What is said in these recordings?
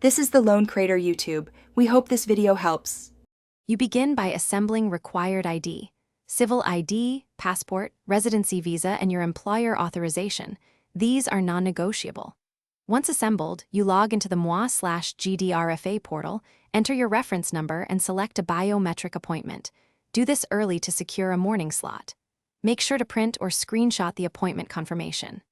This is the Lone Crater YouTube. We hope this video helps. You begin by assembling required ID, civil ID, passport, residency visa, and your employer authorization. These are non-negotiable. Once assembled, you log into the MOA/GDRFA portal, enter your reference number, and select a biometric appointment. Do this early to secure a morning slot. Make sure to print or screenshot the appointment confirmation.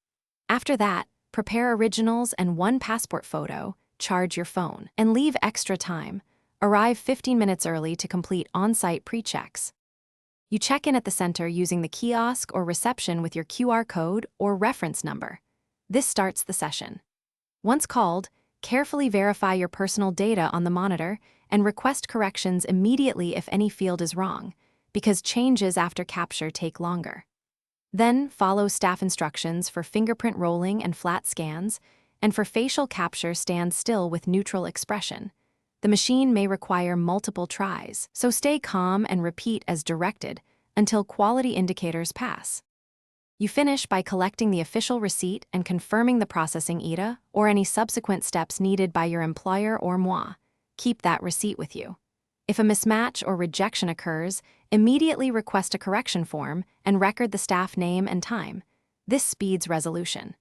After that, prepare originals and one passport photo, charge your phone, and leave extra time. Arrive 15 minutes early to complete on-site pre-checks. You check in at the center using the kiosk or reception with your QR code or reference number. This starts the session. Once called, carefully verify your personal data on the monitor and request corrections immediately if any field is wrong, because changes after capture take longer. Then follow staff instructions for fingerprint rolling and flat scans, and for facial capture stand still with neutral expression. The machine may require multiple tries, so stay calm and repeat as directed until quality indicators pass. You finish by collecting the official receipt and confirming the processing ITA or any subsequent steps needed by your employer or MOA. Keep that receipt with you. If a mismatch or rejection occurs, immediately request a correction form and record the staff name and time. This speeds resolution.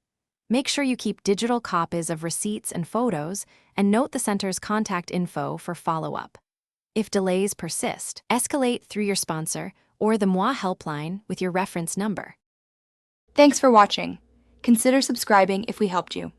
Make sure you keep digital copies of receipts and photos and note the center's contact info for follow-up. If delays persist, escalate through your sponsor or the MOA helpline with your reference number. Thanks for watching. Consider subscribing if we helped you.